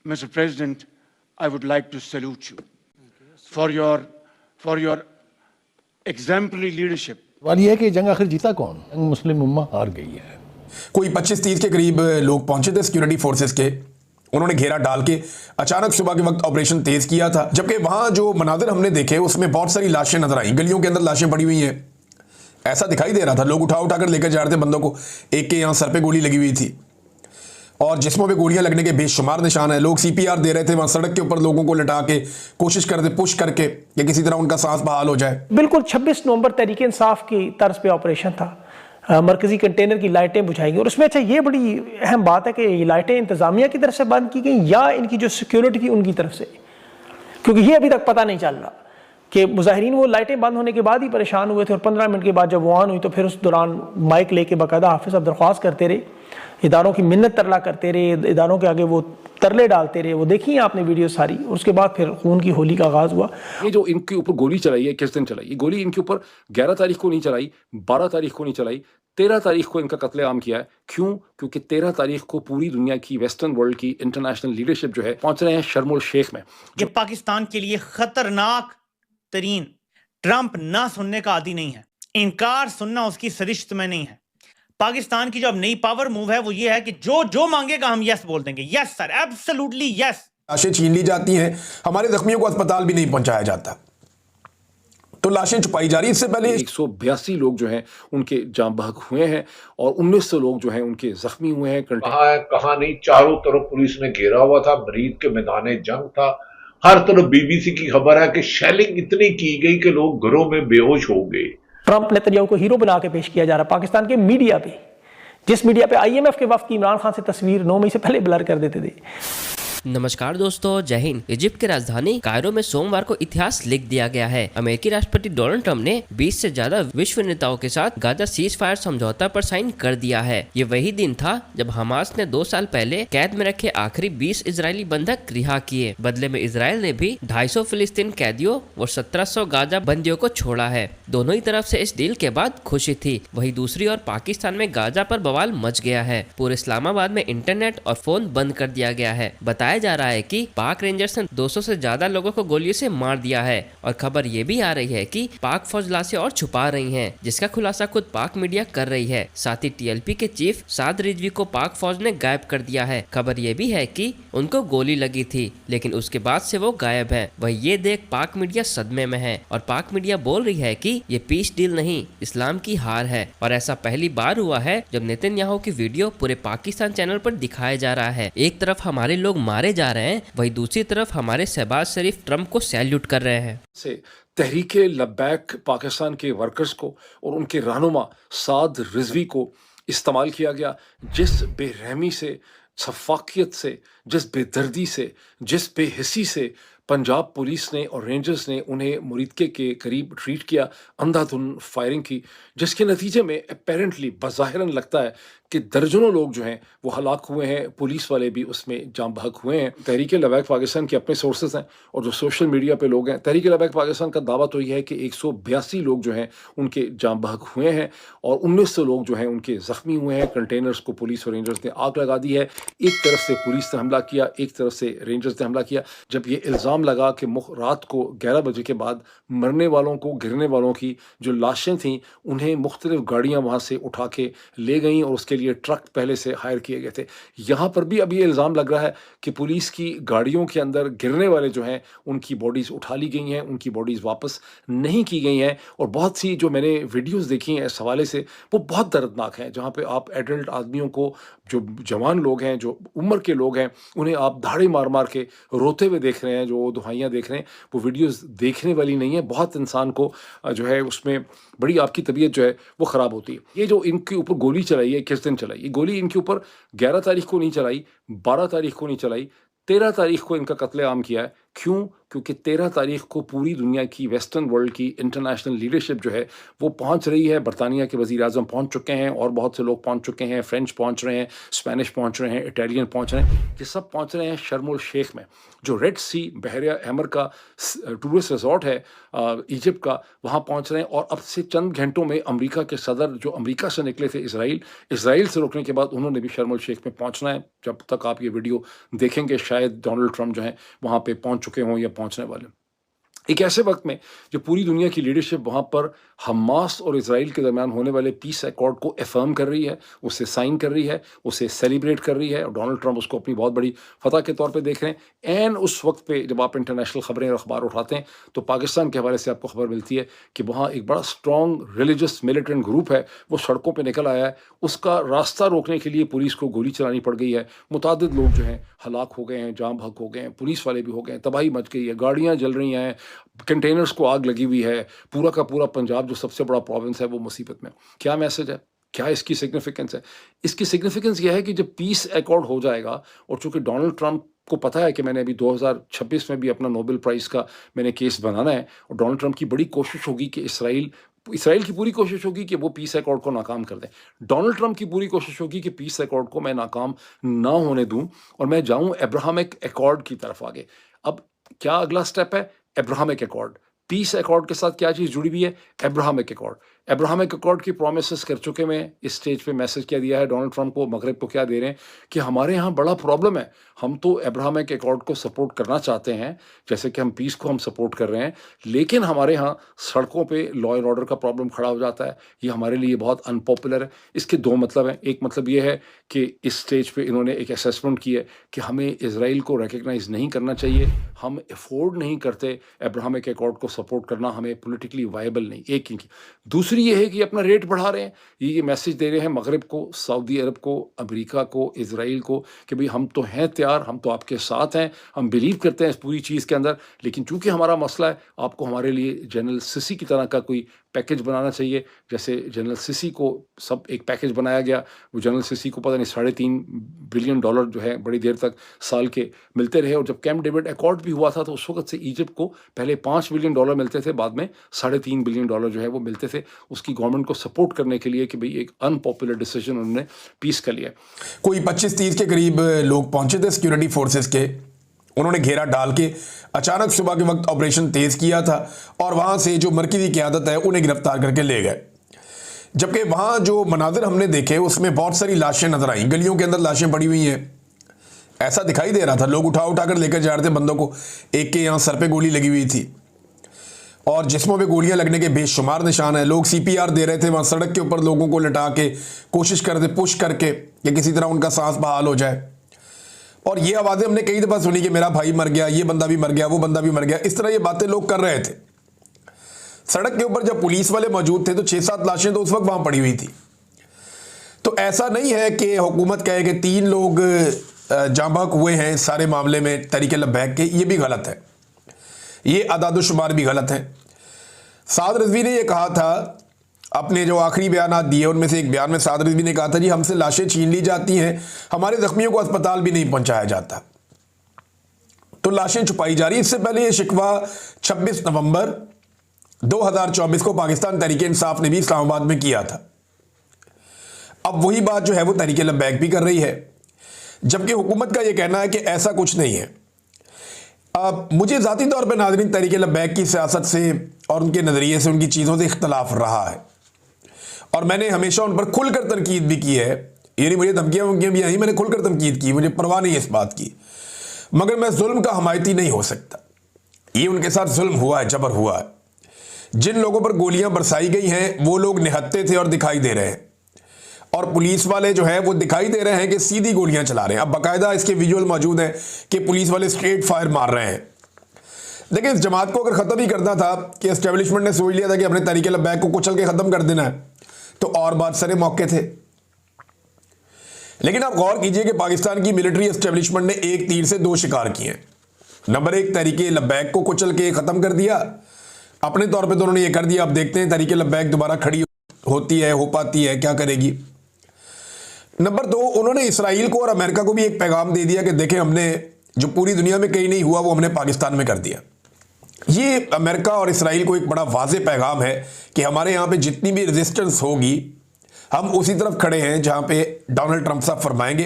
Mr. President, I would like to salute you for your exemplary leadership. सवाल ये है कि जंग आखिर जीता कौन? जंग मुस्लिम उम्मा हार गई है। कोई 25-30 के करीब लोग पहुंचे थे सिक्योरिटी फोर्सेस के। उन्होंने घेरा डाल के अचानक सुबह के वक्त ऑपरेशन तेज किया था, जबकि वहां जो मनाजिर हमने देखे उसमें बहुत सारी लाशें नजर आई, गलियों के अंदर लाशें पड़ी हुई हैं। ऐसा दिखाई दे रहा था, लोग उठा कर लेकर जा रहे थे बंदों को। एक के यहाँ सर पे गोली लगी हुई थी और जिस्मों पे गोलियां लगने के बेशुमार निशान है। लोग CPR दे रहे थे वहां सड़क के ऊपर, लोगों को लटा के कोशिश करते पुश करके कि किसी तरह उनका सांस बहाल हो जाए। बिल्कुल 26 नवंबर तहरीक इंसाफ की तर्ज पे ऑपरेशन था। मरकजी कंटेनर की लाइटें बुझाएंगी और उसमें अच्छा ये बड़ी अहम बात है कि ये लाइटें इंतजामिया की तरफ से बंद की गई या इनकी जो सिक्योरिटी थी उनकी तरफ से, क्योंकि ये अभी तक पता नहीं चल रहा कि मुजाहिरीन वो लाइटें बंद होने के बाद ही परेशान हुए थे और 15 मिनट के बाद जब वो ऑन हुई तो फिर उस दौरान माइक लेके बाकायदा हाफिज साहब दरख्वास्त करते रहे, इदारों की मिन्नत तरला करते रहे, इदारों के आगे वो तरले डालते रहे। वो देखिए आपने वीडियो सारी, और उसके बाद फिर खून की होली का आगाज हुआ। ये जो इनके ऊपर गोली चलाई है, किस दिन चलाई? ये गोली इनके ऊपर 11 तारीख को नहीं चलाई, 12 तारीख को नहीं चलाई, 13 तारीख को इनका कत्लेआम किया है। क्यों? क्योंकि 13 तारीख को पूरी दुनिया की वेस्टर्न वर्ल्ड की इंटरनेशनल लीडरशिप जो है पहुंच रहे हैं शर्म शेख में। ये पाकिस्तान के लिए खतरनाक तरीन ट्रंप ना सुनने का आदी नहीं है, इनकार सुनना उसकी सरिश्त में नहीं है। पाकिस्तान की जो अब नई पावर मूव है वो ये है कि जो मांगेगा हम यस बोल देंगे। Yes sir, absolutely yes. लाशें छीन ली जाती हैं, हमारे जख्मियों को अस्पताल भी नहीं पहुंचाया जाता, तो लाशें छुपाई जा रही। इससे पहले 182 लोग जो हैं उनके जान बहक हुए हैं और 1900 लोग जो हैं उनके जख्मी हुए हैं। कहाँ नहीं, चारों तरफ पुलिस ने घेरा हुआ था, मरीज के मैदान जंग था। हर तरफ BBC की खबर है कि शेलिंग इतनी की गई कि लोग घरों में बेहोश हो गए। ट्रंप नेतन्याहू को हीरो बना के पेश किया जा रहा पाकिस्तान के मीडिया पे, जिस मीडिया पे IMF के वक्त की इमरान खान से तस्वीर 9 मई से पहले ब्लर कर देते थे। नमस्कार दोस्तों, जय हिंद। इजिप्ट की राजधानी कायरो में सोमवार को इतिहास लिख दिया गया है। अमेरिकी राष्ट्रपति डोनाल्ड ट्रंप ने 20 से ज्यादा विश्व नेताओं के साथ गाजा सीज फायर समझौता पर साइन कर दिया है। ये वही दिन था जब हमास ने 2 साल पहले कैद में रखे आखिरी 20 इजरायली बंधक रिहा किए। बदले में इजराइल ने भी 250 फिलिस्तीन कैदियों और 1700 गाजा बंदियों को छोड़ा है। दोनों ही तरफ से इस डील के बाद खुशी थी। वही दूसरी ओर पाकिस्तान में गाजा पर बवाल मच गया है। पूरे इस्लामाबाद में इंटरनेट और फोन बंद कर दिया गया है। बताया जा रहा है कि पाक रेंजर्स ने 200 से ज्यादा लोगों को गोलियों से मार दिया है और खबर ये भी आ रही है कि पाक फौज लाशें और छुपा रही हैं, जिसका खुलासा खुद पाक मीडिया कर रही है। साथ ही TLP के चीफ साद रिजवी को पाक फौज ने गायब कर दिया है। खबर ये भी है कि उनको गोली लगी थी लेकिन उसके बाद से वो गायब है। वही ये देख पाक मीडिया सदमे में है और पाक मीडिया बोल रही है कि ये पीस डील नहीं, इस्लाम की हार है। और ऐसा पहली बार हुआ है जब नेतन्याहू की वीडियो पूरे पाकिस्तान चैनल पर दिखाया जा रहा है। एक तरफ हमारे लोग मारे जा रहे हैं, वही दूसरी तरफ हमारे शहबाज शरीफ ट्रंप को सैल्यूट कर रहे हैं। से तहरीके लब्बैक पाकिस्तान के वर्कर्स को और उनके रहनुमा साद रिजवी को इस्तेमाल किया गया। जिस बेरहमी से, सफाकियत से, जिस बेदर्दी से, जिस बेहिसी से पंजाब पुलिस ने और रेंजर्स ने उन्हें मुरीदके के करीब ट्रीट किया, अंधाधुन फायरिंग की, जिसके नतीजे में अपेरेंटली बज़ाहिरन लगता है कि दर्जनों लोग जो हैं वो हलाक हुए हैं, पुलिस वाले भी उसमें जाम बहक हुए हैं। तहरीक लबैक पाकिस्तान के अपने सोर्सेज हैं और जो सोशल मीडिया पे लोग हैं, तहरीक लबैक पाकिस्तान का दावा तो यह है कि 182 लोग जो हैं उनके जाम बहक हुए हैं और 1900 लोग जो हैं उनके ज़ख्मी हुए हैं। कंटेनर्स को पुलिस और रेंजर्स ने आग लगा दी है। एक तरफ से पुलिस ने हमला किया, एक तरफ से रेंजर्स ने हमला किया। जब ये इल्ज़ाम लगा कि रात को 11 बजे के बाद मरने वालों को, गिरने वालों की जो लाशें थीं उन्हें मुख्तलिफ गाड़ियाँ वहाँ से उठा के ले गईं और उसके लिए ट्रक पहले से हायर किए गए थे। यहाँ पर भी अभी इल्ज़ाम लग रहा है कि पुलिस की गाड़ियों के अंदर गिरने वाले जो हैं उनकी बॉडीज़ उठा ली गई हैं, उनकी बॉडीज़ वापस नहीं की गई हैं। और बहुत सी जो मैंने वीडियोज़ देखी हैं इस हवाले से वो बहुत दर्दनाक हैं, जहाँ पे आप एडल्ट आदमियों को, जो जवान लोग हैं, जो उम्र के लोग हैं, उन्हें आप धाड़े मार मार के रोते हुए देख रहे हैं, जो दुहाइयाँ देख रहे हैं। वो वीडियोज़ देखने वाली नहीं है। बहुत इंसान को जो है उसमें बड़ी आपकी तबीयत जो है वो ख़राब होती है। ये जो इनके ऊपर गोली चलाई है, किस दिन चलाई? ये गोली इनके ऊपर 11 तारीख को नहीं चलाई, 12 तारीख को नहीं चलाई, 13 तारीख को इनका कत्लेआम किया है। क्यों? क्योंकि 13 तारीख को पूरी दुनिया की वेस्टर्न वर्ल्ड की इंटरनेशनल लीडरशिप जो है वो पहुंच रही है। बरतानिया के वज़ीर आज़म पहुंच चुके हैं और बहुत से लोग पहुंच चुके हैं, फ्रेंच पहुंच रहे हैं, स्पेनिश पहुंच रहे हैं, इटालियन पहुंच रहे हैं। ये सब पहुंच रहे हैं शर्म उल शेख में, जो रेड सी बहर अहमर का टूरिस्ट रिजॉर्ट है इजिप्ट का, वहाँ पहुंच रहे हैं। और अब से चंद घंटों में अमेरिका के सदर जो अमेरिका से निकले थे इसराइल से रोकने के बाद उन्होंने भी शर्म उल शेख में पहुंचना है। जब तक आप ये वीडियो देखेंगे शायद डोनाल्ड ट्रंप जो है वहाँ पे पहुँच चुके हों या पहुँचने वाले। एक ऐसे वक्त में जब पूरी दुनिया की लीडरशिप वहाँ पर हमास और इजराइल के दरमियान होने वाले पीस अकॉर्ड को अफर्म कर रही है, उसे साइन कर रही है, उसे सेलिब्रेट कर रही है और डोनाल्ड ट्रंप उसको अपनी बहुत बड़ी फतह के तौर पे देख रहे हैं। एंड उस वक्त पे जब आप इंटरनेशनल खबरें और अखबार उठाते हैं तो पाकिस्तान के हवाले से आपको खबर मिलती है कि वहाँ एक बड़ा स्ट्रॉन्ग रिलीजियस मिलिटेंट ग्रुप है, वो सड़कों पर निकल आया है। उसका रास्ता रोकने के लिए पुलिस को गोली चलानी पड़ गई है। मुतादिद लोग जो हैं हलाक हो गए हैं, जाम भाग हो गए हैं, पुलिस वाले भी हो गए हैं, तबाही मच गई है, गाड़ियाँ जल रही हैं, कंटेनर्स को आग लगी हुई है। पूरा का पूरा पंजाब जो सबसे बड़ा प्रोविंस है वो मुसीबत में। क्या मैसेज है? क्या इसकी सिग्निफिकेंस है? इसकी सिग्निफिकेंस यह है कि जब पीस अकॉर्ड हो जाएगा और चूंकि डोनाल्ड ट्रंप को पता है कि मैंने अभी 2026 में भी अपना नोबेल प्राइज़ का मैंने केस बनाना है और डोनाल्ड ट्रंप की बड़ी कोशिश होगी कि इसराइल की पूरी कोशिश होगी कि वो पीस अकॉर्ड को नाकाम कर दें। डोनाल्ड ट्रंप की पूरी कोशिश होगी कि पीस अकॉर्ड को मैं नाकाम ना होने दूं और मैं जाऊं अब्राहमिक अकॉर्ड की तरफ आगे। अब क्या अगला स्टेप है? Abrahamic accord. पीस अकॉर्ड के साथ क्या चीज़ जुड़ी हुई है? Abrahamic accord. अब्राहमिक अकॉर्ड की प्रोमिसेस कर चुके मैं इस स्टेज पे मैसेज क्या दिया है डोनाल्ड ट्रंप को, मगरब को क्या दे रहे हैं कि हमारे यहाँ बड़ा प्रॉब्लम है। हम तो अब्राहमिक अकॉर्ड को सपोर्ट करना चाहते हैं, जैसे कि हम पीस को हम सपोर्ट कर रहे हैं, लेकिन हमारे यहाँ सड़कों पे लॉ एंड ऑर्डर का प्रॉब्लम खड़ा हो जाता है। ये हमारे लिए बहुत अनपॉपुलर है। इसके दो मतलब हैं। एक मतलब ये है कि इस स्टेज पे इन्होंने एक असेसमेंट की है कि हमें इजराइल को रिकग्नाइज नहीं करना चाहिए, हम अफोर्ड नहीं करते अब्राहमिक अकॉर्ड को सपोर्ट करना, हमें पॉलिटिकली वायबल नहीं। एक इनकी। दूसरी ये है कि अपना रेट बढ़ा रहे हैं। ये मैसेज दे रहे हैं मगरब को, सऊदी अरब को, अमेरिका को, इजराइल को कि भाई हम तो हैं तैयार, हम तो आपके साथ हैं, हम बिलीव करते हैं इस पूरी चीज़ के अंदर, लेकिन चूंकि हमारा मसला है आपको हमारे लिए जनरल सिसी की तरह का कोई पैकेज बनाना चाहिए। जैसे जनरल सिसी को सब एक पैकेज बनाया गया, वो जनरल सिसी को पता नहीं $3.5 बिलियन जो है बड़ी देर तक साल के मिलते रहे। और जब कैंप डेविड अकॉर्ड भी हुआ था तो उस वक्त से इजिप्ट को पहले $5 बिलियन मिलते थे, बाद में $3.5 बिलियन जो है वो मिलते थे उसकी गवर्नमेंट को सपोर्ट करने के लिए कि भाई एक अनपॉपुलर डिसीजन उन्होंने पीस कर लिया। कोई 25-30 के करीब लोग पहुंचे थे सिक्योरिटी फोर्सेस के। उन्होंने घेरा डाल के अचानक सुबह के वक्त ऑपरेशन तेज किया था और वहां से जो मरकजी क़यादत है उन्हें गिरफ्तार करके ले गए। जबकि वहां जो मनाजिर हमने देखे उसमें बहुत सारी लाशें नजर आई, गलियों के अंदर लाशें पड़ी हुई हैं। ऐसा दिखाई दे रहा था लोग उठा उठा कर लेकर जा रहे थे बंदों को। एक के यहाँ सर पे गोली लगी हुई थी और जिस्मों पे गोलियां लगने के बेशुमार निशान है। लोग CPR दे रहे थे वहां सड़क के ऊपर, लोगों को लटा के कोशिश कर रहे थे पुश करके कि किसी तरह उनका सांस बहाल हो जाए। और ये आवाज़ें हमने कई दफ़ा सुनी कि मेरा भाई मर गया, ये बंदा भी मर गया, वो बंदा भी मर गया। इस तरह ये बातें लोग कर रहे थे। सड़क के ऊपर जब पुलिस वाले मौजूद थे तो 6-7 लाशें तो उस वक्त वहां पड़ी हुई थी। तो ऐसा नहीं है कि हुकूमत कहे कि 3 लोग जांबाक हुए हैं सारे मामले में तहरीक लब्बैक के, ये भी गलत है, ये अदाद-ओ-शुमार भी गलत है। साद रिजवी ने यह कहा था अपने जो आखिरी बयान दिए उनमें से एक बयान में साद रिजवी ने कहा था जी हमसे लाशें छीन ली जाती हैं, हमारे जख्मियों को अस्पताल भी नहीं पहुंचाया जाता, तो लाशें छुपाई जा रही। इससे पहले यह शिकवा 26 नवंबर 2024 को पाकिस्तान तहरीक इंसाफ ने भी इस्लामाबाद में किया था। अब वही बात जो है वो तहरीक लब्बैक भी कर रही है, जबकि हुकूमत का यह कहना है कि ऐसा कुछ नहीं है। मुझे ज़ाती तौर पर नाज़रीन तहरीक लब्बैक की सियासत से और उनके नज़रिए से, उनकी चीज़ों से इख्तलाफ रहा है और मैंने हमेशा उन पर खुलकर तनकीद भी की है। यानी मुझे धमकियाँ भी आई, मैंने खुलकर तनकीद की, मुझे परवाह नहीं है इस बात की, मगर मैं जुल्म का हमायती नहीं हो सकता। ये उनके साथ जुल्म हुआ है, जबर हुआ है। जिन लोगों पर गोलियां बरसाई गई हैं वो लोग निहत्ते थे और दिखाई दे रहे हैं, और पुलिस वाले जो है वो दिखाई दे रहे हैं कि सीधी गोलियां चला रहे हैं। अब बाकायदा इसके विजुअल मौजूद हैं कि पुलिस वाले स्ट्रेट फायर मार रहे हैं। देखिए, इस जमात को अगर ख़त्म ही करना था कि एस्टेब्लिशमेंट ने सोच लिया था कि अपने तहरीक लब्बैक को कुचल के ख़त्म कर देना है, तो और बात सारे मौके थे। लेकिन आप गौर कीजिए कि पाकिस्तान की मिलिट्री एस्टेब्लिशमेंट ने एक तीर से 2 शिकार किए हैं। नंबर 1, तहरीक लब्बैक को कुचल के ख़त्म कर दिया, अपने तौर पर तो उन्होंने ये कर दिया। अब देखते हैं तहरीक लब्बैक दोबारा खड़ी होती है, हो पाती है, क्या करेगी। नंबर 2, उन्होंने इसराइल को और अमेरिका को भी एक पैगाम दे दिया कि देखें हमने जो पूरी दुनिया में कहीं नहीं हुआ वो हमने पाकिस्तान में कर दिया। ये अमेरिका और इसराइल को एक बड़ा वाज़ेह पैगाम है कि हमारे यहाँ पे जितनी भी रेजिस्टेंस होगी हम उसी तरफ खड़े हैं जहाँ पे डोनाल्ड ट्रंप साहब फरमाएंगे।